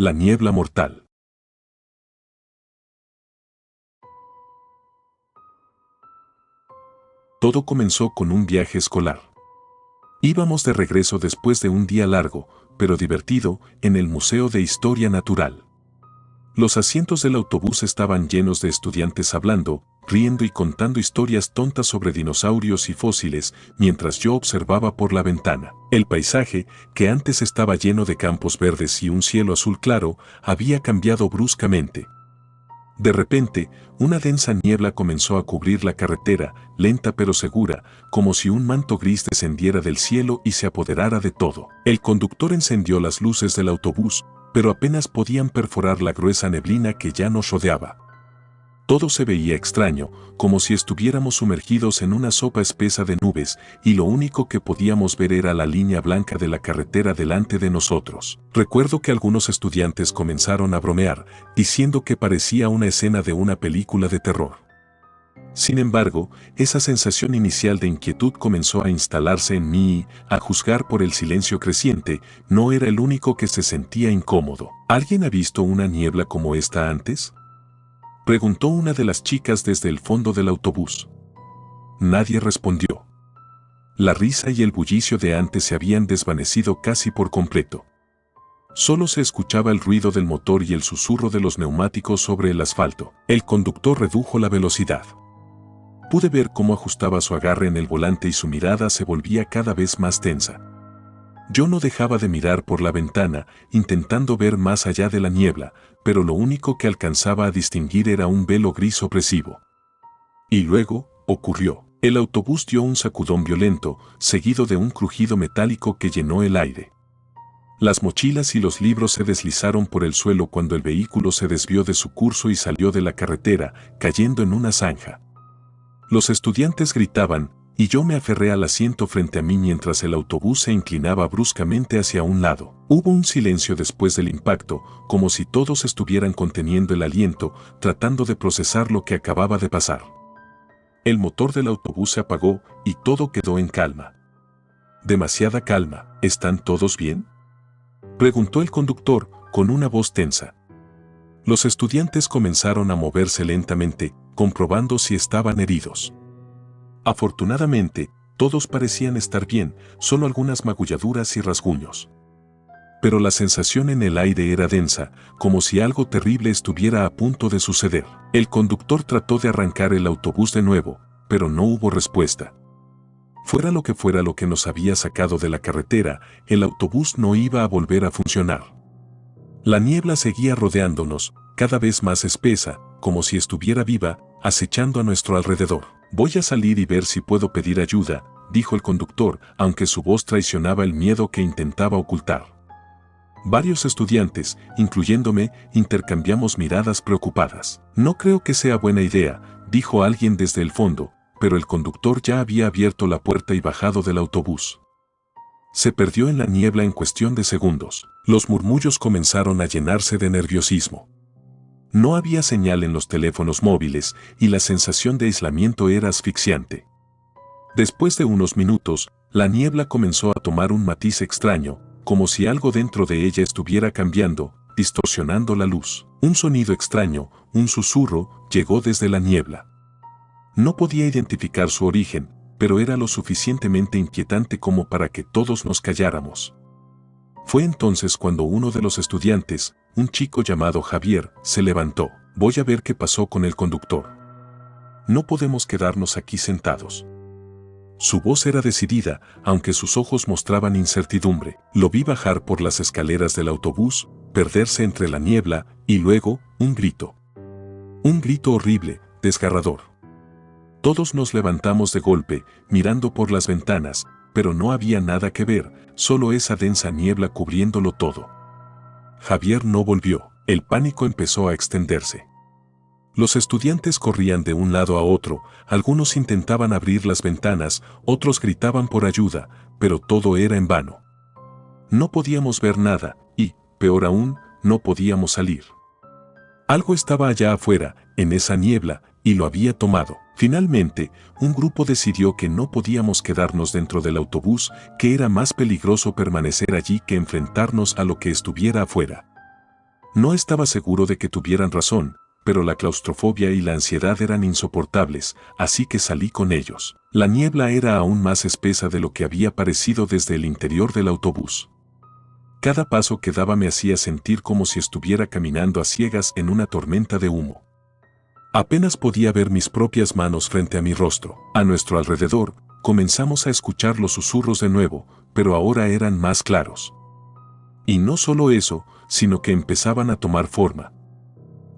La niebla mortal. Todo comenzó con un viaje escolar. Íbamos de regreso después de un día largo, pero divertido, en el Museo de Historia Natural. Los asientos del autobús estaban llenos de estudiantes hablando, riendo y contando historias tontas sobre dinosaurios y fósiles, mientras yo observaba por la ventana. El paisaje, que antes estaba lleno de campos verdes y un cielo azul claro, había cambiado bruscamente. De repente, una densa niebla comenzó a cubrir la carretera, lenta pero segura, como si un manto gris descendiera del cielo y se apoderara de todo. El conductor encendió las luces del autobús, pero apenas podían perforar la gruesa neblina que ya nos rodeaba. Todo se veía extraño, como si estuviéramos sumergidos en una sopa espesa de nubes, y lo único que podíamos ver era la línea blanca de la carretera delante de nosotros. Recuerdo que algunos estudiantes comenzaron a bromear, diciendo que parecía una escena de una película de terror. Sin embargo, esa sensación inicial de inquietud comenzó a instalarse en mí y, a juzgar por el silencio creciente, no era el único que se sentía incómodo. ¿Alguien ha visto una niebla como esta antes?, preguntó una de las chicas desde el fondo del autobús. Nadie respondió. La risa y el bullicio de antes se habían desvanecido casi por completo. Solo se escuchaba el ruido del motor y el susurro de los neumáticos sobre el asfalto. El conductor redujo la velocidad. Pude ver cómo ajustaba su agarre en el volante y su mirada se volvía cada vez más tensa. Yo no dejaba de mirar por la ventana, intentando ver más allá de la niebla, pero lo único que alcanzaba a distinguir era un velo gris opresivo. Y luego, ocurrió. El autobús dio un sacudón violento, seguido de un crujido metálico que llenó el aire. Las mochilas y los libros se deslizaron por el suelo cuando el vehículo se desvió de su curso y salió de la carretera, cayendo en una zanja. Los estudiantes gritaban, y yo me aferré al asiento frente a mí mientras el autobús se inclinaba bruscamente hacia un lado. Hubo un silencio después del impacto, como si todos estuvieran conteniendo el aliento, tratando de procesar lo que acababa de pasar. El motor del autobús se apagó y todo quedó en calma. Demasiada calma. ¿Están todos bien?, preguntó el conductor, con una voz tensa. Los estudiantes comenzaron a moverse lentamente, comprobando si estaban heridos. Afortunadamente, todos parecían estar bien, solo algunas magulladuras y rasguños. Pero la sensación en el aire era densa, como si algo terrible estuviera a punto de suceder. El conductor trató de arrancar el autobús de nuevo, pero no hubo respuesta. Fuera lo que nos había sacado de la carretera, el autobús no iba a volver a funcionar. La niebla seguía rodeándonos, cada vez más espesa, como si estuviera viva, acechando a nuestro alrededor. Voy a salir y ver si puedo pedir ayuda, dijo el conductor, aunque su voz traicionaba el miedo que intentaba ocultar. Varios estudiantes, incluyéndome, intercambiamos miradas preocupadas. No creo que sea buena idea, dijo alguien desde el fondo, pero el conductor ya había abierto la puerta y bajado del autobús. Se perdió en la niebla en cuestión de segundos. Los murmullos comenzaron a llenarse de nerviosismo. No había señal en los teléfonos móviles y la sensación de aislamiento era asfixiante. Después de unos minutos, la niebla comenzó a tomar un matiz extraño, como si algo dentro de ella estuviera cambiando, distorsionando la luz. Un sonido extraño, un susurro, llegó desde la niebla. No podía identificar su origen, pero era lo suficientemente inquietante como para que todos nos calláramos. Fue entonces cuando uno de los estudiantes, un chico llamado Javier, se levantó. Voy a ver qué pasó con el conductor. No podemos quedarnos aquí sentados. Su voz era decidida, aunque sus ojos mostraban incertidumbre. Lo vi bajar por las escaleras del autobús, perderse entre la niebla, y luego, un grito. Un grito horrible, desgarrador. Todos nos levantamos de golpe, mirando por las ventanas, pero no había nada que ver, solo esa densa niebla cubriéndolo todo. Javier no volvió. El pánico empezó a extenderse. Los estudiantes corrían de un lado a otro, algunos intentaban abrir las ventanas, otros gritaban por ayuda, pero todo era en vano. No podíamos ver nada, y, peor aún, no podíamos salir. Algo estaba allá afuera, en esa niebla, y lo había tomado. Finalmente, un grupo decidió que no podíamos quedarnos dentro del autobús, que era más peligroso permanecer allí que enfrentarnos a lo que estuviera afuera. No estaba seguro de que tuvieran razón, pero la claustrofobia y la ansiedad eran insoportables, así que salí con ellos. La niebla era aún más espesa de lo que había parecido desde el interior del autobús. Cada paso que daba me hacía sentir como si estuviera caminando a ciegas en una tormenta de humo. Apenas podía ver mis propias manos frente a mi rostro. A nuestro alrededor, comenzamos a escuchar los susurros de nuevo, pero ahora eran más claros. Y no solo eso, sino que empezaban a tomar forma.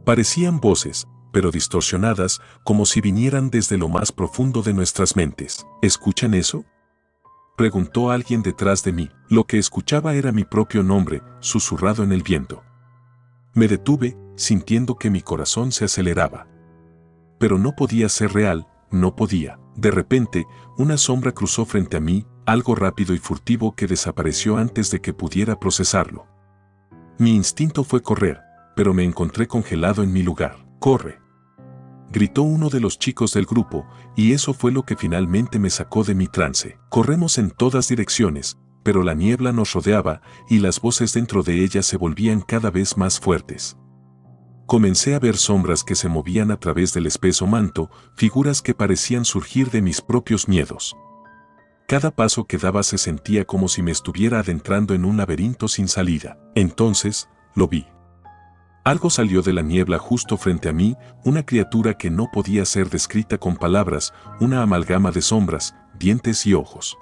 Parecían voces, pero distorsionadas, como si vinieran desde lo más profundo de nuestras mentes. ¿Escuchan eso?, preguntó alguien detrás de mí. Lo que escuchaba era mi propio nombre, susurrado en el viento. Me detuve, sintiendo que mi corazón se aceleraba. Pero no podía ser real, no podía. De repente, una sombra cruzó frente a mí, algo rápido y furtivo que desapareció antes de que pudiera procesarlo. Mi instinto fue correr, pero me encontré congelado en mi lugar. «¡Corre!», gritó uno de los chicos del grupo, y eso fue lo que finalmente me sacó de mi trance. Corremos en todas direcciones, pero la niebla nos rodeaba y las voces dentro de ella se volvían cada vez más fuertes. Comencé a ver sombras que se movían a través del espeso manto, figuras que parecían surgir de mis propios miedos. Cada paso que daba se sentía como si me estuviera adentrando en un laberinto sin salida. Entonces, lo vi. Algo salió de la niebla justo frente a mí, una criatura que no podía ser descrita con palabras, una amalgama de sombras, dientes y ojos.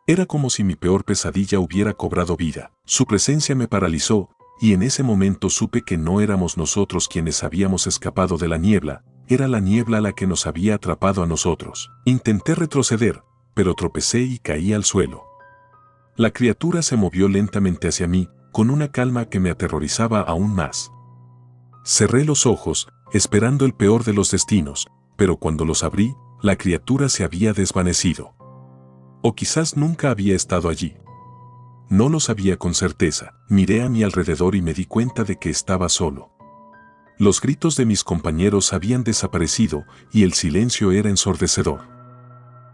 Era como si mi peor pesadilla hubiera cobrado vida. Su presencia me paralizó, y en ese momento supe que no éramos nosotros quienes habíamos escapado de la niebla, era la niebla la que nos había atrapado a nosotros. Intenté retroceder, pero tropecé y caí al suelo. La criatura se movió lentamente hacia mí, con una calma que me aterrorizaba aún más. Cerré los ojos, esperando el peor de los destinos, pero cuando los abrí, la criatura se había desvanecido. O quizás nunca había estado allí. No lo sabía con certeza. Miré a mi alrededor y me di cuenta de que estaba solo. Los gritos de mis compañeros habían desaparecido y el silencio era ensordecedor.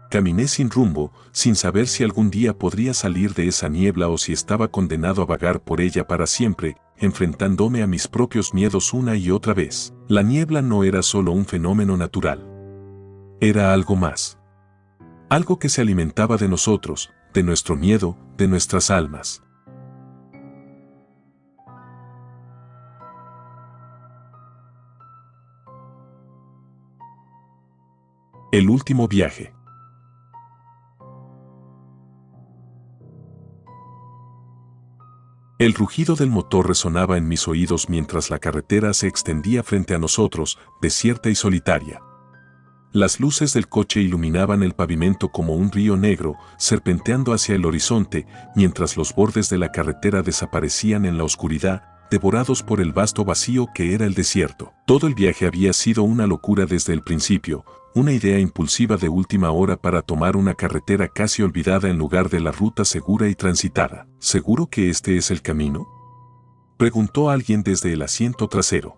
Caminé sin rumbo, sin saber si algún día podría salir de esa niebla o si estaba condenado a vagar por ella para siempre, enfrentándome a mis propios miedos una y otra vez. La niebla no era solo un fenómeno natural. Era algo más. Algo que se alimentaba de nosotros, de nuestro miedo, de nuestras almas. El último viaje. El rugido del motor resonaba en mis oídos mientras la carretera se extendía frente a nosotros, desierta y solitaria. Las luces del coche iluminaban el pavimento como un río negro, serpenteando hacia el horizonte, mientras los bordes de la carretera desaparecían en la oscuridad, devorados por el vasto vacío que era el desierto. Todo el viaje había sido una locura desde el principio, una idea impulsiva de última hora para tomar una carretera casi olvidada en lugar de la ruta segura y transitada. ¿Seguro que este es el camino?, preguntó alguien desde el asiento trasero.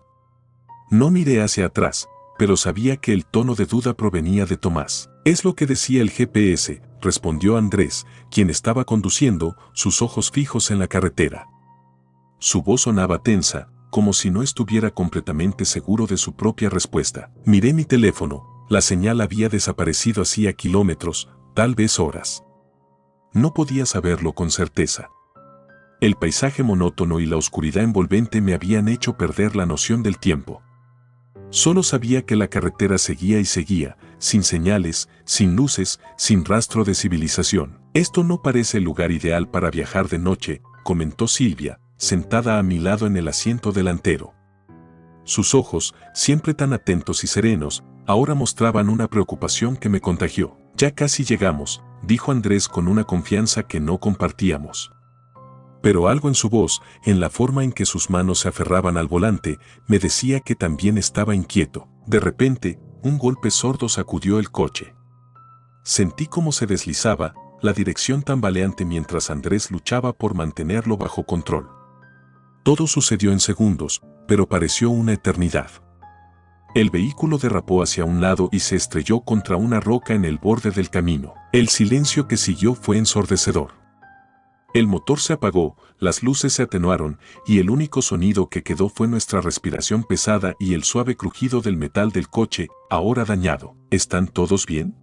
No miré hacia atrás, pero sabía que el tono de duda provenía de Tomás. «Es lo que decía el GPS», respondió Andrés, quien estaba conduciendo, sus ojos fijos en la carretera. Su voz sonaba tensa, como si no estuviera completamente seguro de su propia respuesta. Miré mi teléfono. La señal había desaparecido hacía kilómetros, tal vez horas. No podía saberlo con certeza. El paisaje monótono y la oscuridad envolvente me habían hecho perder la noción del tiempo. Solo sabía que la carretera seguía y seguía, sin señales, sin luces, sin rastro de civilización. «Esto no parece el lugar ideal para viajar de noche», comentó Silvia, sentada a mi lado en el asiento delantero. Sus ojos, siempre tan atentos y serenos, ahora mostraban una preocupación que me contagió. «Ya casi llegamos», dijo Andrés con una confianza que no compartíamos. Pero algo en su voz, en la forma en que sus manos se aferraban al volante, me decía que también estaba inquieto. De repente, un golpe sordo sacudió el coche. Sentí cómo se deslizaba, la dirección tambaleante mientras Andrés luchaba por mantenerlo bajo control. Todo sucedió en segundos, pero pareció una eternidad. El vehículo derrapó hacia un lado y se estrelló contra una roca en el borde del camino. El silencio que siguió fue ensordecedor. El motor se apagó, las luces se atenuaron, y el único sonido que quedó fue nuestra respiración pesada y el suave crujido del metal del coche, ahora dañado. ¿Están todos bien?,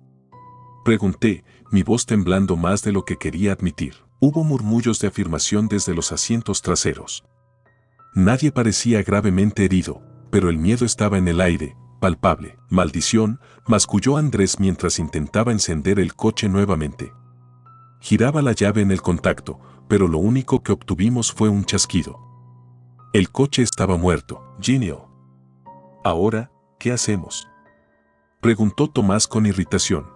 pregunté, mi voz temblando más de lo que quería admitir. Hubo murmullos de afirmación desde los asientos traseros. Nadie parecía gravemente herido, pero el miedo estaba en el aire, palpable. «Maldición», masculló Andrés mientras intentaba encender el coche nuevamente. Giraba la llave en el contacto, pero lo único que obtuvimos fue un chasquido. El coche estaba muerto. «Genio. ¿Ahora qué hacemos?», preguntó Tomás con irritación.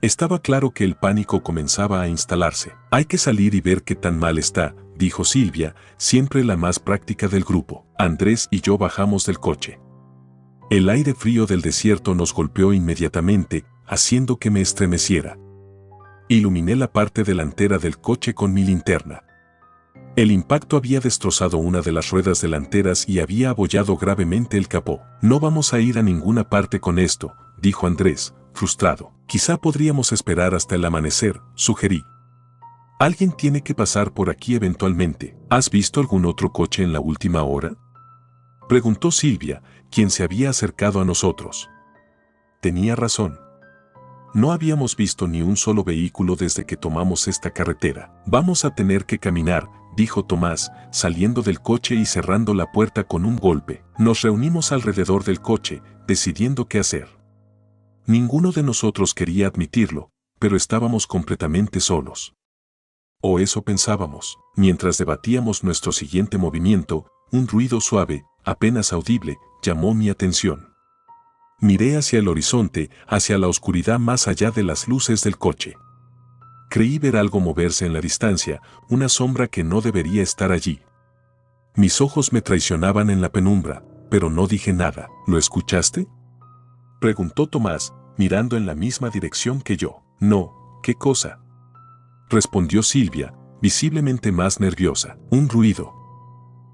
Estaba claro que el pánico comenzaba a instalarse. «Hay que salir y ver qué tan mal está», dijo Silvia, siempre la más práctica del grupo. Andrés y yo bajamos del coche. El aire frío del desierto nos golpeó inmediatamente, haciendo que me estremeciera. Iluminé la parte delantera del coche con mi linterna. El impacto había destrozado una de las ruedas delanteras y había abollado gravemente el capó. «No vamos a ir a ninguna parte con esto», dijo Andrés, frustrado. «Quizá podríamos esperar hasta el amanecer», sugerí. «Alguien tiene que pasar por aquí eventualmente». «¿Has visto algún otro coche en la última hora?», preguntó Silvia, quien se había acercado a nosotros. Tenía razón. No habíamos visto ni un solo vehículo desde que tomamos esta carretera. «Vamos a tener que caminar», dijo Tomás, saliendo del coche y cerrando la puerta con un golpe. Nos reunimos alrededor del coche, decidiendo qué hacer. Ninguno de nosotros quería admitirlo, pero estábamos completamente solos. O eso pensábamos. Mientras debatíamos nuestro siguiente movimiento, un ruido suave, apenas audible, llamó mi atención. Miré hacia el horizonte, hacia la oscuridad más allá de las luces del coche. Creí ver algo moverse en la distancia, una sombra que no debería estar allí. Mis ojos me traicionaban en la penumbra, pero no dije nada. «¿Lo escuchaste?», preguntó Tomás, mirando en la misma dirección que yo. «No, ¿qué cosa?», respondió Silvia, visiblemente más nerviosa. «Un ruido.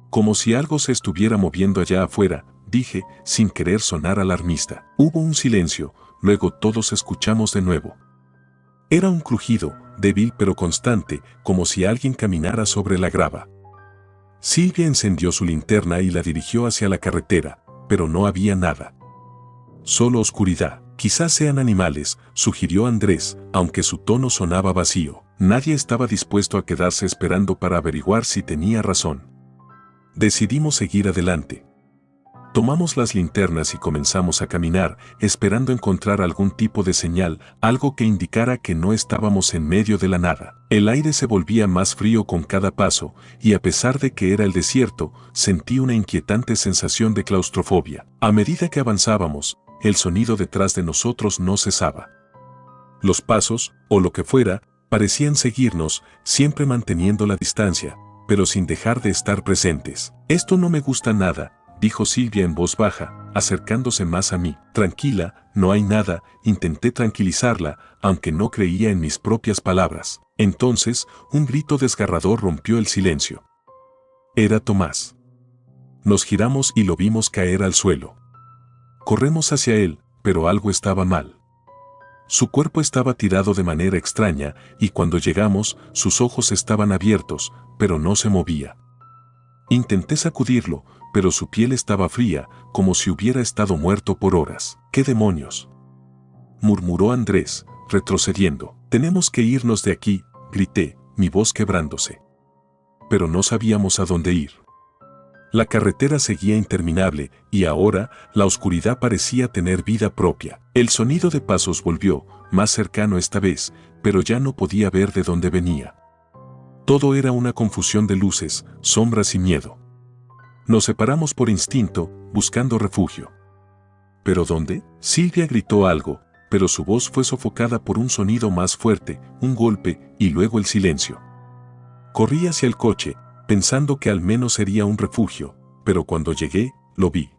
Como si algo se estuviera moviendo allá afuera», dije, sin querer sonar alarmista. Hubo un silencio, luego todos escuchamos de nuevo. Era un crujido, débil pero constante, como si alguien caminara sobre la grava. Silvia encendió su linterna y la dirigió hacia la carretera, pero no había nada. Solo oscuridad. «Quizás sean animales», sugirió Andrés, aunque su tono sonaba vacío. Nadie estaba dispuesto a quedarse esperando para averiguar si tenía razón. Decidimos seguir adelante. Tomamos las linternas y comenzamos a caminar, esperando encontrar algún tipo de señal, algo que indicara que no estábamos en medio de la nada. El aire se volvía más frío con cada paso, y a pesar de que era el desierto, sentí una inquietante sensación de claustrofobia. A medida que avanzábamos, el sonido detrás de nosotros no cesaba. Los pasos, o lo que fuera, parecían seguirnos, siempre manteniendo la distancia, pero sin dejar de estar presentes. «Esto no me gusta nada», dijo Silvia en voz baja, acercándose más a mí. «Tranquila, no hay nada», intenté tranquilizarla, aunque no creía en mis propias palabras. Entonces, un grito desgarrador rompió el silencio. Era Tomás. Nos giramos y lo vimos caer al suelo. Corremos hacia él, pero algo estaba mal. Su cuerpo estaba tirado de manera extraña, y cuando llegamos, sus ojos estaban abiertos, pero no se movía. Intenté sacudirlo, pero su piel estaba fría, como si hubiera estado muerto por horas. «¿Qué demonios?», murmuró Andrés, retrocediendo. «Tenemos que irnos de aquí», grité, mi voz quebrándose. Pero no sabíamos a dónde ir. La carretera seguía interminable, y ahora, la oscuridad parecía tener vida propia. El sonido de pasos volvió, más cercano esta vez, pero ya no podía ver de dónde venía. Todo era una confusión de luces, sombras y miedo. Nos separamos por instinto, buscando refugio. ¿Pero dónde? Silvia gritó algo, pero su voz fue sofocada por un sonido más fuerte, un golpe, y luego el silencio. Corrí hacia el coche, pensando que al menos sería un refugio, pero cuando llegué, lo vi.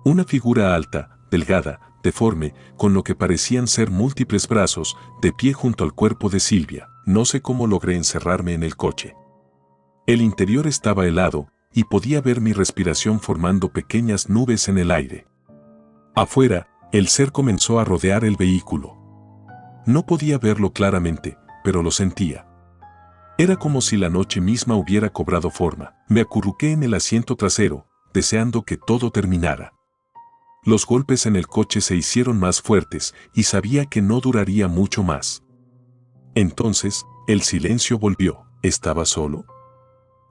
Una figura alta, delgada, deforme, con lo que parecían ser múltiples brazos, de pie junto al cuerpo de Silvia. No sé cómo logré encerrarme en el coche. El interior estaba helado, y podía ver mi respiración formando pequeñas nubes en el aire. Afuera, el ser comenzó a rodear el vehículo. No podía verlo claramente, pero lo sentía. Era como si la noche misma hubiera cobrado forma. Me acurruqué en el asiento trasero, deseando que todo terminara. Los golpes en el coche se hicieron más fuertes y sabía que no duraría mucho más. Entonces, el silencio volvió. ¿Estaba solo?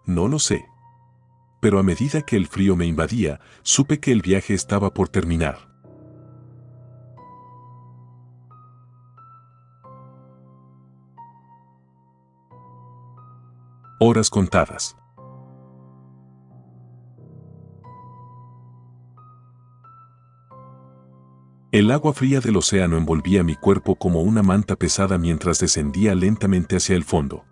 No lo sé. Pero a medida que el frío me invadía, supe que el viaje estaba por terminar. Horas contadas. El agua fría del océano envolvía mi cuerpo como una manta pesada mientras descendía lentamente hacia el fondo.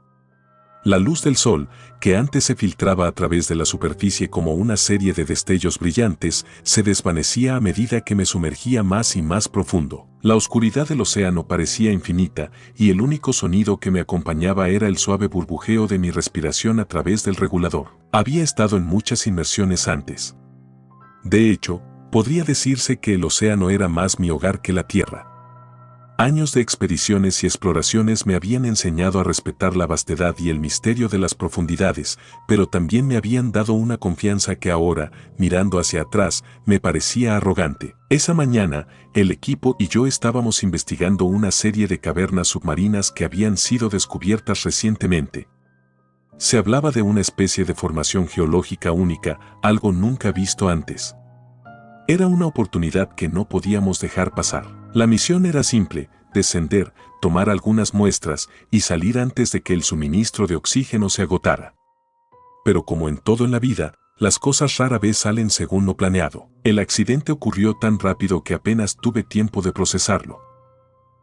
La luz del sol, que antes se filtraba a través de la superficie como una serie de destellos brillantes, se desvanecía a medida que me sumergía más y más profundo. La oscuridad del océano parecía infinita, y el único sonido que me acompañaba era el suave burbujeo de mi respiración a través del regulador. Había estado en muchas inmersiones antes. De hecho, podría decirse que el océano era más mi hogar que la tierra. Años de expediciones y exploraciones me habían enseñado a respetar la vastedad y el misterio de las profundidades, pero también me habían dado una confianza que ahora, mirando hacia atrás, me parecía arrogante. Esa mañana, el equipo y yo estábamos investigando una serie de cavernas submarinas que habían sido descubiertas recientemente. Se hablaba de una especie de formación geológica única, algo nunca visto antes. Era una oportunidad que no podíamos dejar pasar. La misión era simple: descender, tomar algunas muestras y salir antes de que el suministro de oxígeno se agotara. Pero como en todo en la vida, las cosas rara vez salen según lo planeado. El accidente ocurrió tan rápido que apenas tuve tiempo de procesarlo.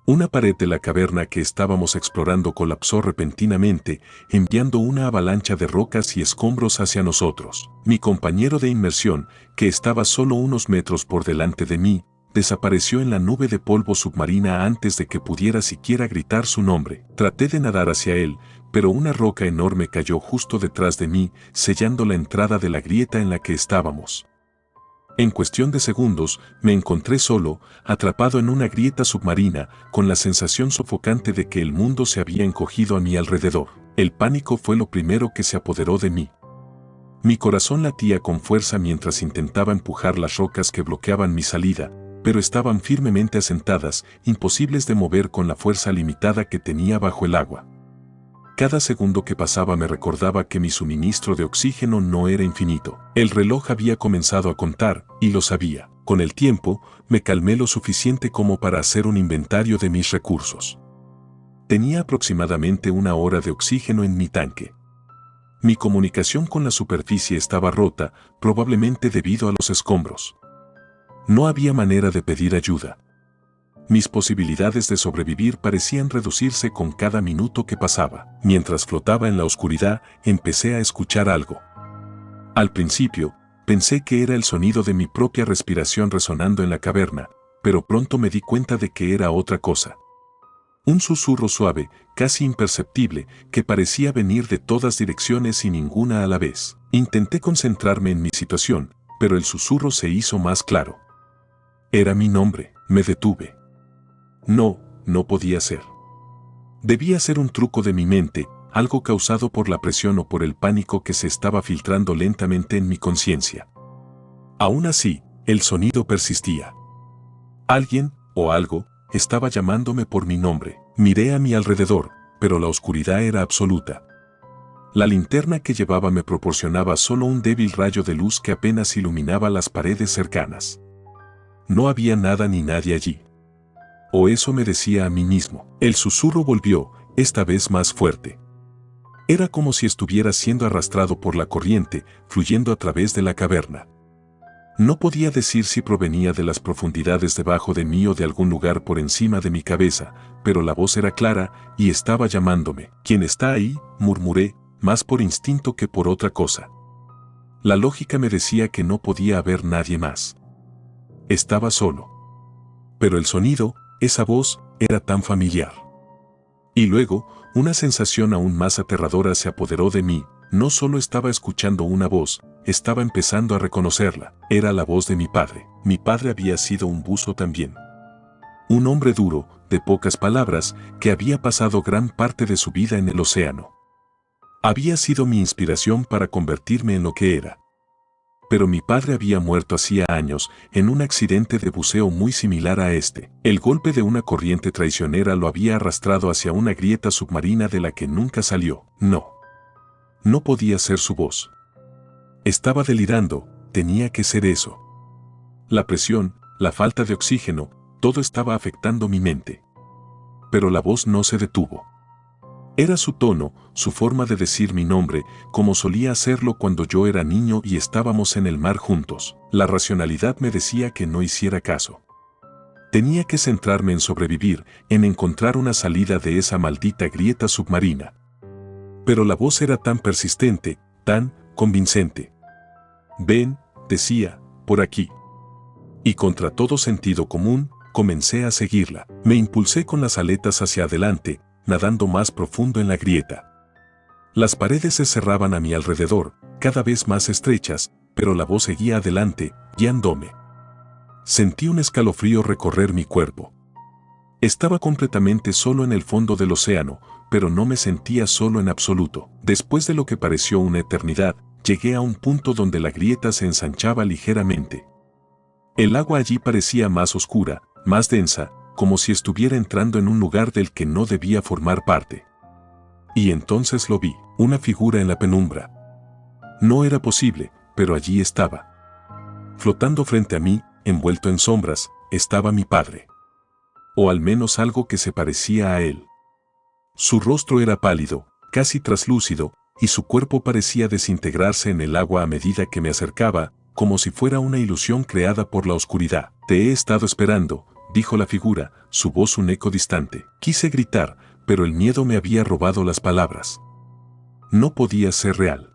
Una pared de la caverna que estábamos explorando colapsó repentinamente, enviando una avalancha de rocas y escombros hacia nosotros. Mi compañero de inmersión, que estaba solo unos metros por delante de mí, desapareció en la nube de polvo submarina antes de que pudiera siquiera gritar su nombre. Traté de nadar hacia él, pero una roca enorme cayó justo detrás de mí, sellando la entrada de la grieta en la que estábamos. En cuestión de segundos, me encontré solo, atrapado en una grieta submarina, con la sensación sofocante de que el mundo se había encogido a mi alrededor. El pánico fue lo primero que se apoderó de mí. Mi corazón latía con fuerza mientras intentaba empujar las rocas que bloqueaban mi salida, pero estaban firmemente asentadas, imposibles de mover con la fuerza limitada que tenía bajo el agua. Cada segundo que pasaba me recordaba que mi suministro de oxígeno no era infinito. El reloj había comenzado a contar, y lo sabía. Con el tiempo, me calmé lo suficiente como para hacer un inventario de mis recursos. Tenía aproximadamente 1 hora de oxígeno en mi tanque. Mi comunicación con la superficie estaba rota, probablemente debido a los escombros. No había manera de pedir ayuda. Mis posibilidades de sobrevivir parecían reducirse con cada minuto que pasaba. Mientras flotaba en la oscuridad, empecé a escuchar algo. Al principio, pensé que era el sonido de mi propia respiración resonando en la caverna, pero pronto me di cuenta de que era otra cosa. Un susurro suave, casi imperceptible, que parecía venir de todas direcciones y ninguna a la vez. Intenté concentrarme en mi situación, pero el susurro se hizo más claro. Era mi nombre. Me detuve. No podía ser. Debía ser un truco de mi mente, algo causado por la presión o por el pánico que se estaba filtrando lentamente en mi conciencia. Aún así, el sonido persistía. Alguien, o algo, estaba llamándome por mi nombre. Miré a mi alrededor, pero la oscuridad era absoluta. La linterna que llevaba me proporcionaba solo un débil rayo de luz que apenas iluminaba las paredes cercanas. No había nada ni nadie allí. O eso me decía a mí mismo. El susurro volvió, esta vez más fuerte. Era como si estuviera siendo arrastrado por la corriente, fluyendo a través de la caverna. No podía decir si provenía de las profundidades debajo de mí o de algún lugar por encima de mi cabeza, pero la voz era clara y estaba llamándome. ¿Quién está ahí?, murmuré, más por instinto que por otra cosa. La lógica me decía que no podía haber nadie más. Estaba solo. Pero el sonido, esa voz, era tan familiar. Y luego, una sensación aún más aterradora se apoderó de mí. No solo estaba escuchando una voz, estaba empezando a reconocerla. Era la voz de mi padre. Mi padre había sido un buzo también. Un hombre duro, de pocas palabras, que había pasado gran parte de su vida en el océano. Había sido mi inspiración para convertirme en lo que era. Pero mi padre había muerto hacía años en un accidente de buceo muy similar a este. El golpe de una corriente traicionera lo había arrastrado hacia una grieta submarina de la que nunca salió. No podía ser su voz. Estaba delirando, tenía que ser eso. La presión, la falta de oxígeno, todo estaba afectando mi mente. Pero la voz no se detuvo. Era su tono, su forma de decir mi nombre, como solía hacerlo cuando yo era niño y estábamos en el mar juntos. La racionalidad me decía que no hiciera caso. Tenía que centrarme en sobrevivir, en encontrar una salida de esa maldita grieta submarina. Pero la voz era tan persistente, tan convincente. Ven, decía, por aquí. Y contra todo sentido común, comencé a seguirla. Me impulsé con las aletas hacia adelante, nadando más profundo en la grieta. Las paredes se cerraban a mi alrededor, cada vez más estrechas, pero la voz seguía adelante, guiándome. Sentí un escalofrío recorrer mi cuerpo. Estaba completamente solo en el fondo del océano, pero no me sentía solo en absoluto. Después de lo que pareció una eternidad, llegué a un punto donde la grieta se ensanchaba ligeramente. El agua allí parecía más oscura, más densa, como si estuviera entrando en un lugar del que no debía formar parte. Y entonces lo vi, una figura en la penumbra. No era posible, pero allí estaba. Flotando frente a mí, envuelto en sombras, estaba mi padre. O al menos algo que se parecía a él. Su rostro era pálido, casi traslúcido, y su cuerpo parecía desintegrarse en el agua a medida que me acercaba, como si fuera una ilusión creada por la oscuridad. Te he estado esperando, dijo la figura, su voz un eco distante. Quise gritar, pero el miedo me había robado las palabras. No podía ser real.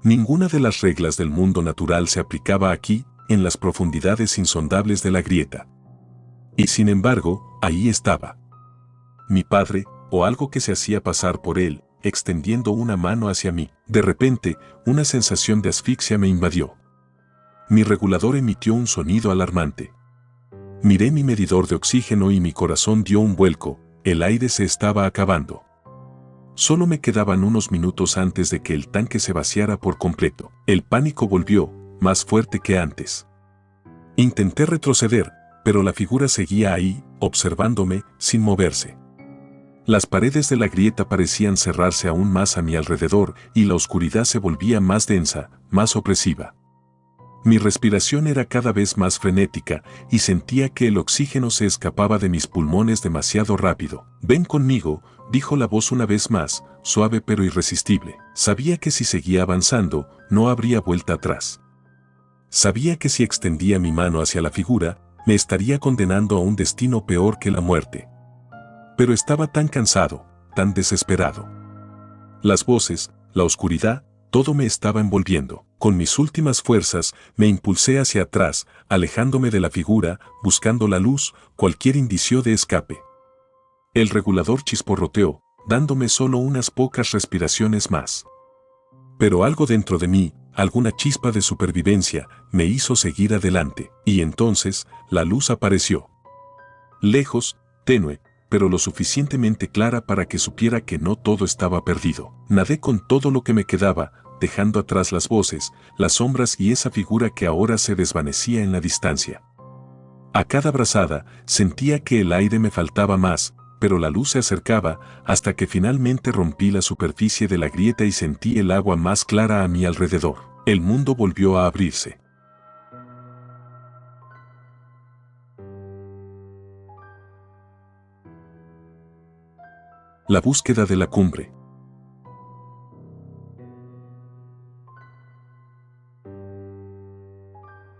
Ninguna de las reglas del mundo natural se aplicaba aquí, en las profundidades insondables de la grieta. Y sin embargo, ahí estaba. Mi padre, o algo que se hacía pasar por él, extendiendo una mano hacia mí. De repente, una sensación de asfixia me invadió. Mi regulador emitió un sonido alarmante. Miré mi medidor de oxígeno y mi corazón dio un vuelco, el aire se estaba acabando. Solo me quedaban unos minutos antes de que el tanque se vaciara por completo. El pánico volvió, más fuerte que antes. Intenté retroceder, pero la figura seguía ahí, observándome, sin moverse. Las paredes de la grieta parecían cerrarse aún más a mi alrededor y la oscuridad se volvía más densa, más opresiva. Mi respiración era cada vez más frenética y sentía que el oxígeno se escapaba de mis pulmones demasiado rápido. Ven conmigo, dijo la voz una vez más, suave pero irresistible. Sabía que si seguía avanzando, no habría vuelta atrás. Sabía que si extendía mi mano hacia la figura, me estaría condenando a un destino peor que la muerte. Pero estaba tan cansado, tan desesperado. Las voces, la oscuridad, todo me estaba envolviendo. Con mis últimas fuerzas, me impulsé hacia atrás, alejándome de la figura, buscando la luz, cualquier indicio de escape. El regulador chisporroteó, dándome solo unas pocas respiraciones más. Pero algo dentro de mí, alguna chispa de supervivencia, me hizo seguir adelante. Y entonces, la luz apareció. Lejos, tenue, pero lo suficientemente clara para que supiera que no todo estaba perdido. Nadé con todo lo que me quedaba, dejando atrás las voces, las sombras y esa figura que ahora se desvanecía en la distancia. A cada brazada, sentía que el aire me faltaba más, pero la luz se acercaba, hasta que finalmente rompí la superficie de la grieta y sentí el agua más clara a mi alrededor. El mundo volvió a abrirse. La búsqueda de la cumbre.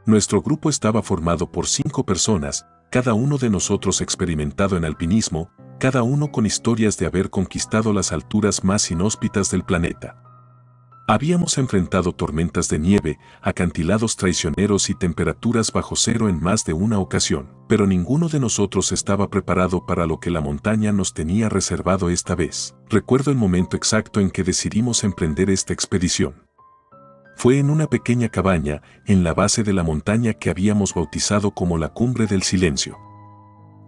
Nuestro grupo estaba formado por 5 personas, cada uno de nosotros experimentado en alpinismo, cada uno con historias de haber conquistado las alturas más inhóspitas del planeta. Habíamos enfrentado tormentas de nieve, acantilados traicioneros y temperaturas bajo cero en más de una ocasión, pero ninguno de nosotros estaba preparado para lo que la montaña nos tenía reservado esta vez. Recuerdo el momento exacto en que decidimos emprender esta expedición. Fue en una pequeña cabaña, en la base de la montaña que habíamos bautizado como la Cumbre del Silencio.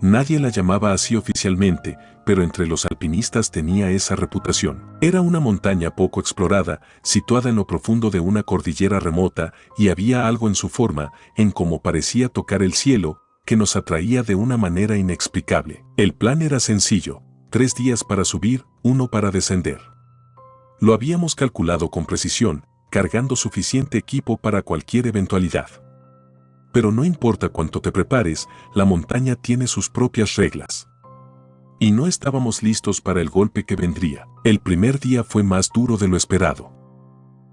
Nadie la llamaba así oficialmente, pero entre los alpinistas tenía esa reputación. Era una montaña poco explorada, situada en lo profundo de una cordillera remota, y había algo en su forma, en cómo parecía tocar el cielo, que nos atraía de una manera inexplicable. El plan era sencillo: 3 días para subir, 1 para descender. Lo habíamos calculado con precisión, cargando suficiente equipo para cualquier eventualidad. Pero no importa cuánto te prepares, la montaña tiene sus propias reglas. Y no estábamos listos para el golpe que vendría. El primer día fue más duro de lo esperado.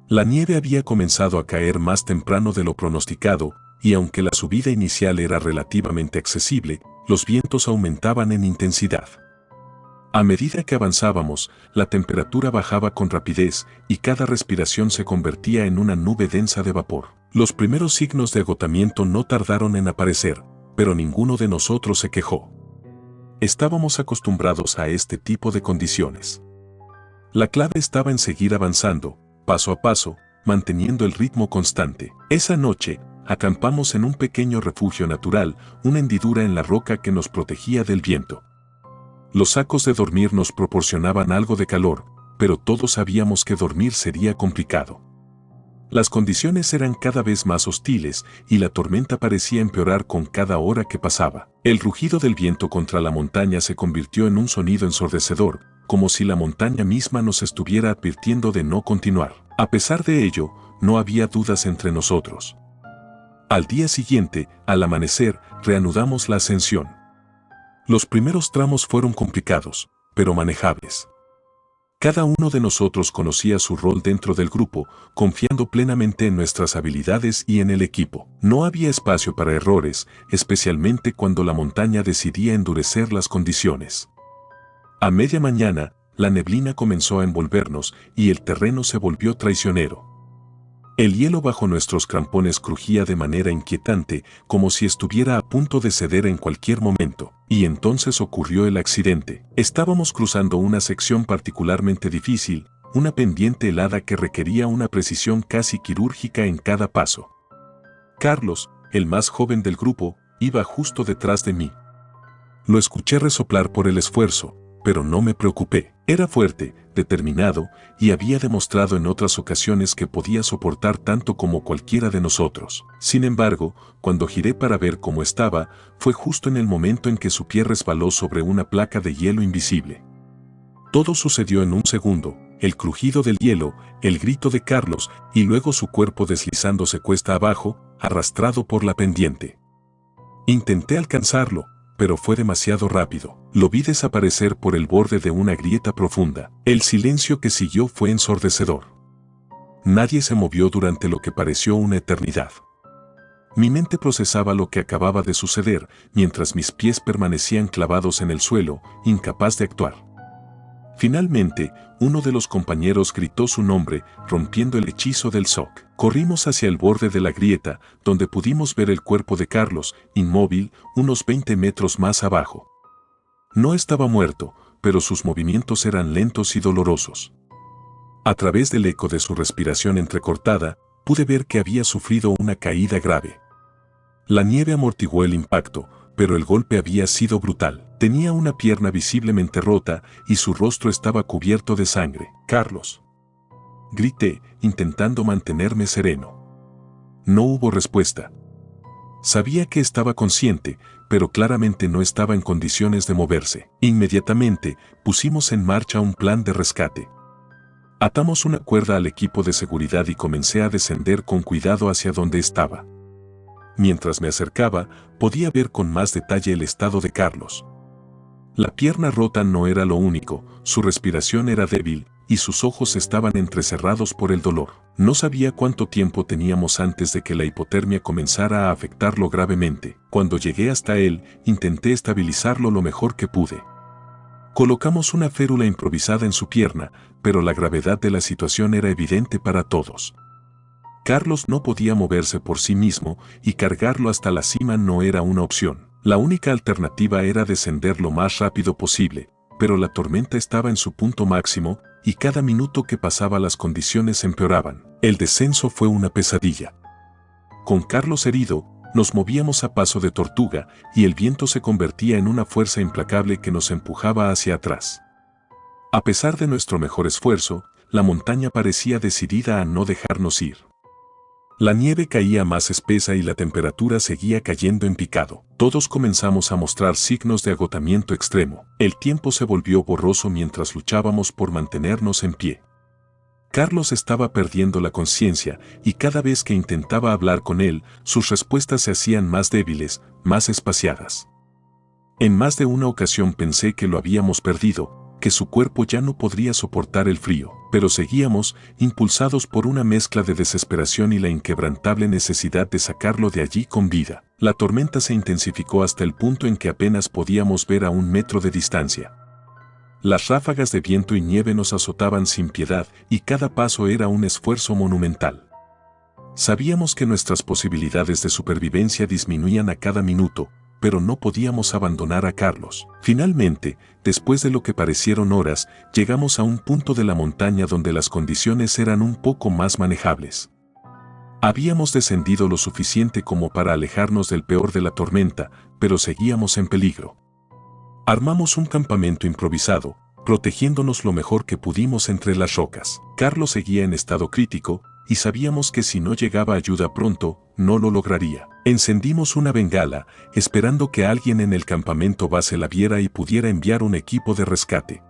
La nieve había comenzado a caer más temprano de lo pronosticado, y aunque la subida inicial era relativamente accesible, los vientos aumentaban en intensidad. A medida que avanzábamos, la temperatura bajaba con rapidez y cada respiración se convertía en una nube densa de vapor. Los primeros signos de agotamiento no tardaron en aparecer, pero ninguno de nosotros se quejó. Estábamos acostumbrados a este tipo de condiciones. La clave estaba en seguir avanzando, paso a paso, manteniendo el ritmo constante. Esa noche, acampamos en un pequeño refugio natural, una hendidura en la roca que nos protegía del viento. Los sacos de dormir nos proporcionaban algo de calor, pero todos sabíamos que dormir sería complicado. Las condiciones eran cada vez más hostiles y la tormenta parecía empeorar con cada hora que pasaba. El rugido del viento contra la montaña se convirtió en un sonido ensordecedor, como si la montaña misma nos estuviera advirtiendo de no continuar. A pesar de ello, no había dudas entre nosotros. Al día siguiente, al amanecer, reanudamos la ascensión. Los primeros tramos fueron complicados, pero manejables. Cada uno de nosotros conocía su rol dentro del grupo, confiando plenamente en nuestras habilidades y en el equipo. No había espacio para errores, especialmente cuando la montaña decidía endurecer las condiciones. A media mañana, la neblina comenzó a envolvernos y el terreno se volvió traicionero. El hielo bajo nuestros crampones crujía de manera inquietante, como si estuviera a punto de ceder en cualquier momento. Y entonces ocurrió el accidente. Estábamos cruzando una sección particularmente difícil, una pendiente helada que requería una precisión casi quirúrgica en cada paso. Carlos, el más joven del grupo, iba justo detrás de mí. Lo escuché resoplar por el esfuerzo, pero no me preocupé. Era fuerte, determinado, y había demostrado en otras ocasiones que podía soportar tanto como cualquiera de nosotros. Sin embargo, cuando giré para ver cómo estaba, fue justo en el momento en que su pie resbaló sobre una placa de hielo invisible. Todo sucedió en un segundo: el crujido del hielo, el grito de Carlos, y luego su cuerpo deslizándose cuesta abajo, arrastrado por la pendiente. Intenté alcanzarlo, pero fue demasiado rápido. Lo vi desaparecer por el borde de una grieta profunda. El silencio que siguió fue ensordecedor. Nadie se movió durante lo que pareció una eternidad. Mi mente procesaba lo que acababa de suceder, mientras mis pies permanecían clavados en el suelo, incapaz de actuar. Finalmente, uno de los compañeros gritó su nombre, rompiendo el hechizo del shock. Corrimos hacia el borde de la grieta, donde pudimos ver el cuerpo de Carlos, inmóvil, unos 20 metros más abajo. No estaba muerto, pero sus movimientos eran lentos y dolorosos. A través del eco de su respiración entrecortada, pude ver que había sufrido una caída grave. La nieve amortiguó el impacto, pero el golpe había sido brutal. Tenía una pierna visiblemente rota y su rostro estaba cubierto de sangre. «Carlos», grité, intentando mantenerme sereno. No hubo respuesta. Sabía que estaba consciente, pero claramente no estaba en condiciones de moverse. Inmediatamente, pusimos en marcha un plan de rescate. Atamos una cuerda al equipo de seguridad y comencé a descender con cuidado hacia donde estaba. Mientras me acercaba, podía ver con más detalle el estado de Carlos. La pierna rota no era lo único, su respiración era débil y sus ojos estaban entrecerrados por el dolor. No sabía cuánto tiempo teníamos antes de que la hipotermia comenzara a afectarlo gravemente. Cuando llegué hasta él, intenté estabilizarlo lo mejor que pude. Colocamos una férula improvisada en su pierna, pero la gravedad de la situación era evidente para todos. Carlos no podía moverse por sí mismo y cargarlo hasta la cima no era una opción. La única alternativa era descender lo más rápido posible, pero la tormenta estaba en su punto máximo y cada minuto que pasaba las condiciones empeoraban. El descenso fue una pesadilla. Con Carlos herido, Nos movíamos a paso de tortuga y el viento se convertía en una fuerza implacable que nos empujaba hacia atrás. A pesar de nuestro mejor esfuerzo, la montaña parecía decidida a no dejarnos ir. La nieve caía más espesa y la temperatura seguía cayendo en picado. Todos comenzamos a mostrar signos de agotamiento extremo. El tiempo se volvió borroso mientras luchábamos por mantenernos en pie. Carlos estaba perdiendo la conciencia y cada vez que intentaba hablar con él, sus respuestas se hacían más débiles, más espaciadas. En más de una ocasión pensé que lo habíamos perdido, que su cuerpo ya no podría soportar el frío, pero seguíamos, impulsados por una mezcla de desesperación y la inquebrantable necesidad de sacarlo de allí con vida. La tormenta se intensificó hasta el punto en que apenas podíamos ver a 1 metro de distancia. Las ráfagas de viento y nieve nos azotaban sin piedad y cada paso era un esfuerzo monumental. Sabíamos que nuestras posibilidades de supervivencia disminuían a cada minuto, pero no podíamos abandonar a Carlos. Finalmente, después de lo que parecieron horas, llegamos a un punto de la montaña donde las condiciones eran un poco más manejables. Habíamos descendido lo suficiente como para alejarnos del peor de la tormenta, pero seguíamos en peligro. Armamos un campamento improvisado, protegiéndonos lo mejor que pudimos entre las rocas. Carlos seguía en estado crítico, y sabíamos que si no llegaba ayuda pronto, no lo lograría. Encendimos una bengala, esperando que alguien en el campamento base la viera y pudiera enviar un equipo de rescate.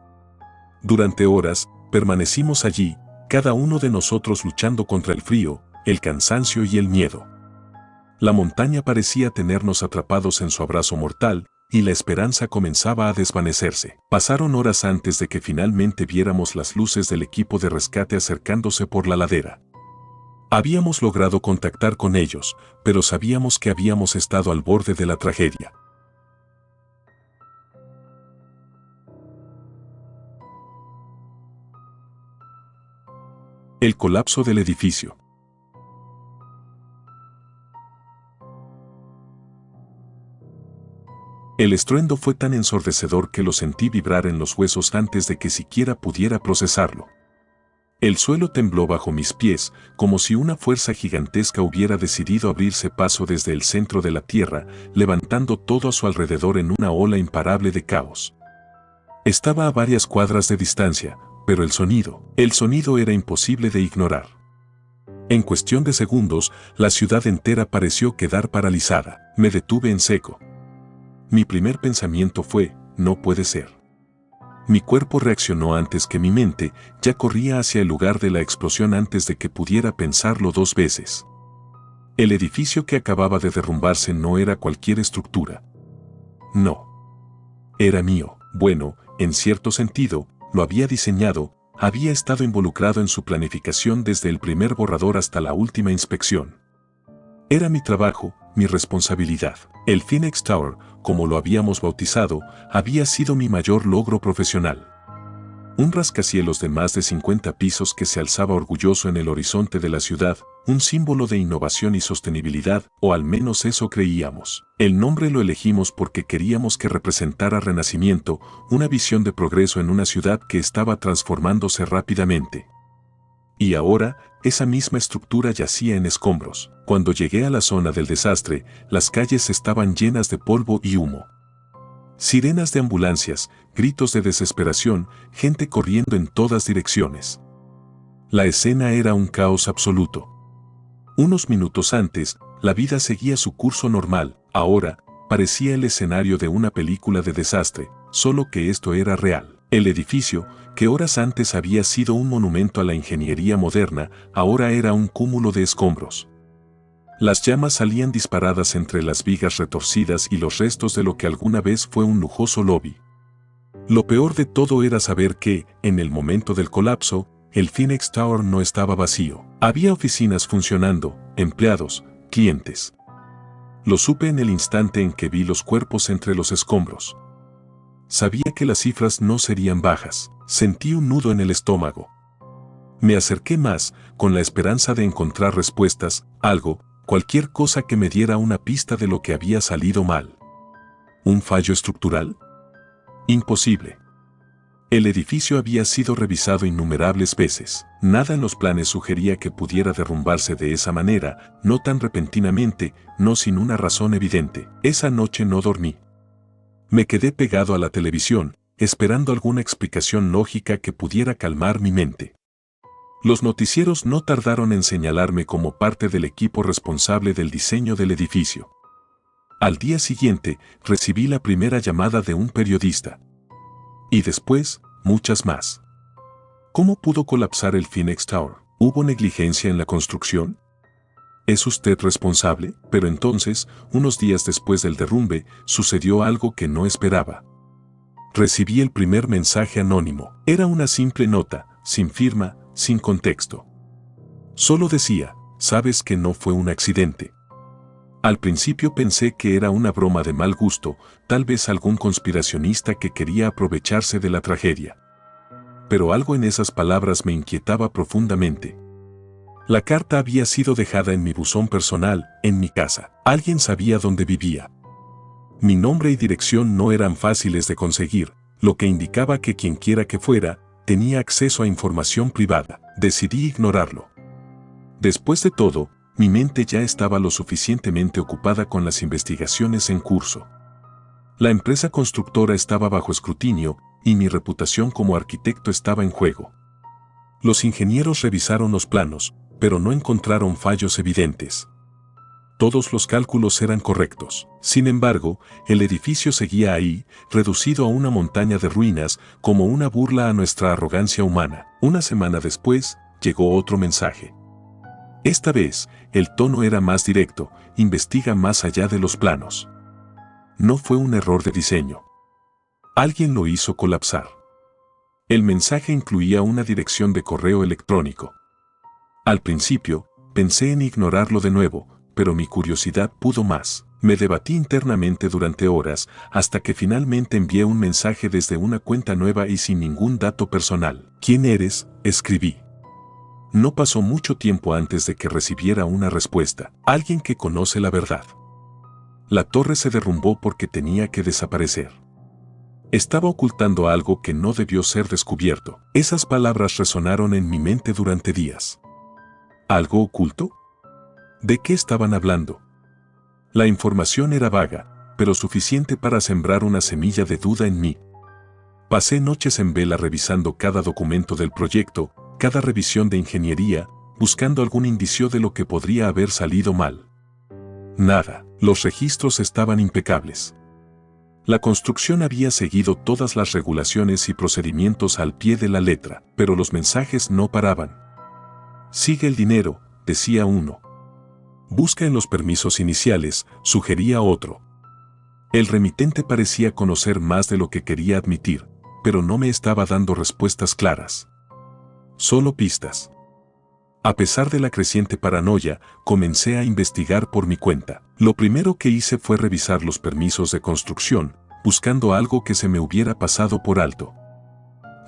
Durante horas, permanecimos allí, cada uno de nosotros luchando contra el frío, el cansancio y el miedo. La montaña parecía tenernos atrapados en su abrazo mortal, y la esperanza comenzaba a desvanecerse. Pasaron horas antes de que finalmente viéramos las luces del equipo de rescate acercándose por la ladera. Habíamos logrado contactar con ellos, pero sabíamos que habíamos estado al borde de la tragedia. El colapso del edificio. El estruendo fue tan ensordecedor que lo sentí vibrar en los huesos antes de que siquiera pudiera procesarlo. El suelo tembló bajo mis pies, como si una fuerza gigantesca hubiera decidido abrirse paso desde el centro de la tierra, levantando todo a su alrededor en una ola imparable de caos. Estaba a varias cuadras de distancia, pero el sonido era imposible de ignorar. En cuestión de segundos, la ciudad entera pareció quedar paralizada. Me detuve en seco. Mi primer pensamiento fue, no puede ser. Mi cuerpo reaccionó antes que mi mente, ya corría hacia el lugar de la explosión antes de que pudiera pensarlo 2 veces. El edificio que acababa de derrumbarse no era cualquier estructura. No. Era mío. Bueno, en cierto sentido, lo había diseñado, había estado involucrado en su planificación desde el primer borrador hasta la última inspección. Era mi trabajo, mi responsabilidad. El Phoenix Tower, como lo habíamos bautizado, había sido mi mayor logro profesional. Un rascacielos de más de 50 pisos que se alzaba orgulloso en el horizonte de la ciudad, un símbolo de innovación y sostenibilidad, o al menos eso creíamos. El nombre lo elegimos porque queríamos que representara renacimiento, una visión de progreso en una ciudad que estaba transformándose rápidamente. Y ahora, esa misma estructura yacía en escombros. Cuando llegué a la zona del desastre, las calles estaban llenas de polvo y humo. Sirenas de ambulancias, gritos de desesperación, gente corriendo en todas direcciones. La escena era un caos absoluto. Unos minutos antes, la vida seguía su curso normal, ahora, parecía el escenario de una película de desastre, solo que esto era real. El edificio, que horas antes había sido un monumento a la ingeniería moderna, ahora era un cúmulo de escombros. Las llamas salían disparadas entre las vigas retorcidas y los restos de lo que alguna vez fue un lujoso lobby. Lo peor de todo era saber que, en el momento del colapso, el Phoenix Tower no estaba vacío. Había oficinas funcionando, empleados, clientes. Lo supe en el instante en que vi los cuerpos entre los escombros. Sabía que las cifras no serían bajas. Sentí un nudo en el estómago. Me acerqué más, con la esperanza de encontrar respuestas, algo, cualquier cosa que me diera una pista de lo que había salido mal. ¿Un fallo estructural? Imposible. El edificio había sido revisado innumerables veces. Nada en los planes sugería que pudiera derrumbarse de esa manera, no tan repentinamente, no sin una razón evidente. Esa noche no dormí. Me quedé pegado a la televisión, esperando alguna explicación lógica que pudiera calmar mi mente. Los noticieros no tardaron en señalarme como parte del equipo responsable del diseño del edificio. Al día siguiente, recibí la primera llamada de un periodista. Y después, muchas más. ¿Cómo pudo colapsar el Phoenix Tower? ¿Hubo negligencia en la construcción? ¿Es usted responsable? Pero entonces, unos días después del derrumbe, sucedió algo que no esperaba. Recibí el primer mensaje anónimo. Era una simple nota, sin firma, sin contexto. Solo decía, sabes que no fue un accidente. Al principio pensé que era una broma de mal gusto, tal vez algún conspiracionista que quería aprovecharse de la tragedia. Pero algo en esas palabras me inquietaba profundamente. La carta había sido dejada en mi buzón personal, en mi casa. Alguien sabía dónde vivía. Mi nombre y dirección no eran fáciles de conseguir, lo que indicaba que quienquiera que fuera, tenía acceso a información privada. Decidí ignorarlo. Después de todo, mi mente ya estaba lo suficientemente ocupada con las investigaciones en curso. La empresa constructora estaba bajo escrutinio y mi reputación como arquitecto estaba en juego. Los ingenieros revisaron los planos, pero no encontraron fallos evidentes. Todos los cálculos eran correctos. Sin embargo, el edificio seguía ahí, reducido a una montaña de ruinas, como una burla a nuestra arrogancia humana. Una semana después, llegó otro mensaje. Esta vez, el tono era más directo, investiga más allá de los planos. No fue un error de diseño. Alguien lo hizo colapsar. El mensaje incluía una dirección de correo electrónico. Al principio, pensé en ignorarlo de nuevo, pero mi curiosidad pudo más. Me debatí internamente durante horas, hasta que finalmente envié un mensaje desde una cuenta nueva y sin ningún dato personal. ¿Quién eres?, escribí. No pasó mucho tiempo antes de que recibiera una respuesta. Alguien que conoce la verdad. La torre se derrumbó porque tenía que desaparecer. Estaba ocultando algo que no debió ser descubierto. Esas palabras resonaron en mi mente durante días. ¿Algo oculto? ¿De qué estaban hablando? La información era vaga, pero suficiente para sembrar una semilla de duda en mí. Pasé noches en vela revisando cada documento del proyecto, cada revisión de ingeniería, buscando algún indicio de lo que podría haber salido mal. Nada, los registros estaban impecables. La construcción había seguido todas las regulaciones y procedimientos al pie de la letra, pero los mensajes no paraban. Sigue el dinero, decía uno. Busca en los permisos iniciales, sugería otro. El remitente parecía conocer más de lo que quería admitir, pero no me estaba dando respuestas claras. Solo pistas. A pesar de la creciente paranoia, comencé a investigar por mi cuenta. Lo primero que hice fue revisar los permisos de construcción, buscando algo que se me hubiera pasado por alto.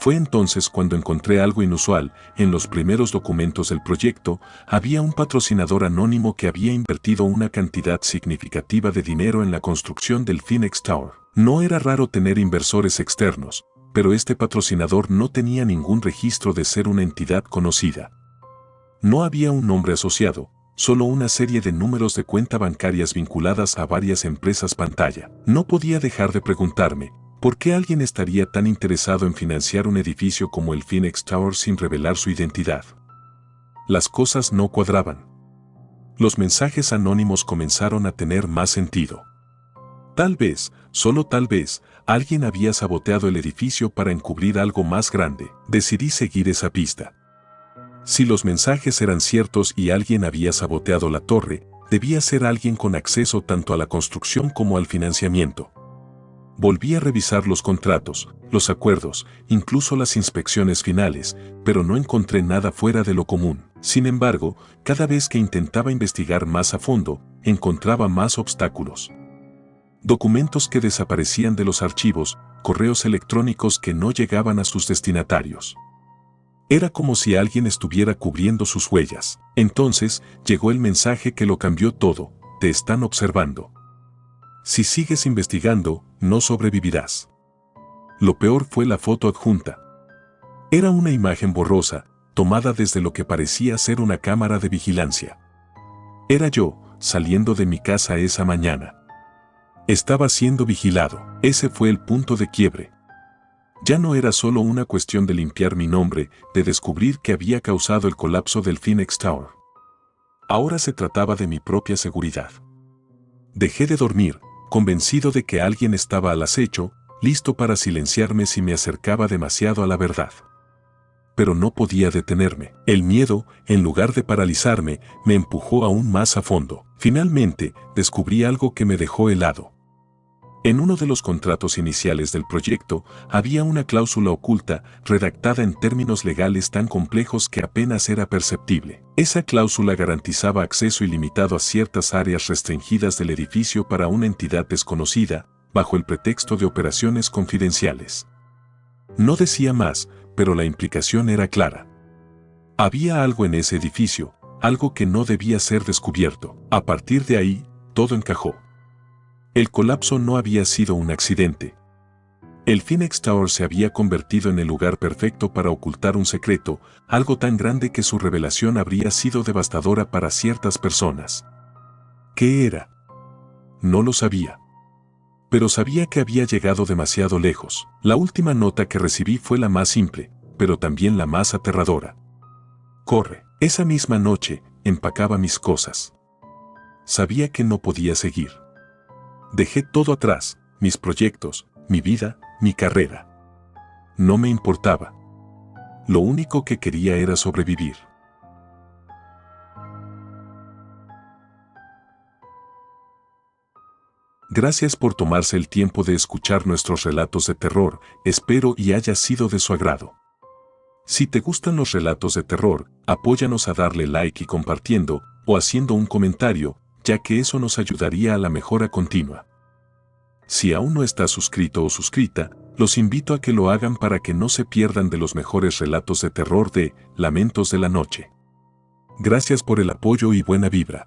Fue entonces cuando encontré algo inusual. En los primeros documentos del proyecto, había un patrocinador anónimo que había invertido una cantidad significativa de dinero en la construcción del Phoenix Tower. No era raro tener inversores externos, pero este patrocinador no tenía ningún registro de ser una entidad conocida. No había un nombre asociado, solo una serie de números de cuenta bancarias vinculadas a varias empresas pantalla. No podía dejar de preguntarme, ¿por qué alguien estaría tan interesado en financiar un edificio como el Phoenix Tower sin revelar su identidad? Las cosas no cuadraban. Los mensajes anónimos comenzaron a tener más sentido. Tal vez, solo tal vez, alguien había saboteado el edificio para encubrir algo más grande. Decidí seguir esa pista. Si los mensajes eran ciertos y alguien había saboteado la torre, debía ser alguien con acceso tanto a la construcción como al financiamiento. Volví a revisar los contratos, los acuerdos, incluso las inspecciones finales, pero no encontré nada fuera de lo común. Sin embargo, cada vez que intentaba investigar más a fondo, encontraba más obstáculos. Documentos que desaparecían de los archivos, correos electrónicos que no llegaban a sus destinatarios. Era como si alguien estuviera cubriendo sus huellas. Entonces, llegó el mensaje que lo cambió todo: te están observando. Si sigues investigando, no sobrevivirás. Lo peor fue la foto adjunta. Era una imagen borrosa, tomada desde lo que parecía ser una cámara de vigilancia. Era yo, saliendo de mi casa esa mañana. Estaba siendo vigilado. Ese fue el punto de quiebre. Ya no era solo una cuestión de limpiar mi nombre, de descubrir que había causado el colapso del Phoenix Tower. Ahora se trataba de mi propia seguridad. Dejé de dormir, convencido de que alguien estaba al acecho, listo para silenciarme si me acercaba demasiado a la verdad. Pero no podía detenerme. El miedo, en lugar de paralizarme, me empujó aún más a fondo. Finalmente, descubrí algo que me dejó helado. En uno de los contratos iniciales del proyecto, había una cláusula oculta, redactada en términos legales tan complejos que apenas era perceptible. Esa cláusula garantizaba acceso ilimitado a ciertas áreas restringidas del edificio para una entidad desconocida, bajo el pretexto de operaciones confidenciales. No decía más, pero la implicación era clara. Había algo en ese edificio, algo que no debía ser descubierto. A partir de ahí, todo encajó. El colapso no había sido un accidente. El Phoenix Tower se había convertido en el lugar perfecto para ocultar un secreto, algo tan grande que su revelación habría sido devastadora para ciertas personas. ¿Qué era? No lo sabía. Pero sabía que había llegado demasiado lejos. La última nota que recibí fue la más simple, pero también la más aterradora. Corre. Esa misma noche, empacaba mis cosas. Sabía que no podía seguir. Dejé todo atrás, mis proyectos, mi vida, mi carrera. No me importaba. Lo único que quería era sobrevivir. Gracias por tomarse el tiempo de escuchar nuestros relatos de terror, espero y haya sido de su agrado. Si te gustan los relatos de terror, apóyanos a darle like y compartiendo, o haciendo un comentario, ya que eso nos ayudaría a la mejora continua. Si aún no estás suscrito o suscrita, los invito a que lo hagan para que no se pierdan de los mejores relatos de terror de Lamentos de la Noche. Gracias por el apoyo y buena vibra.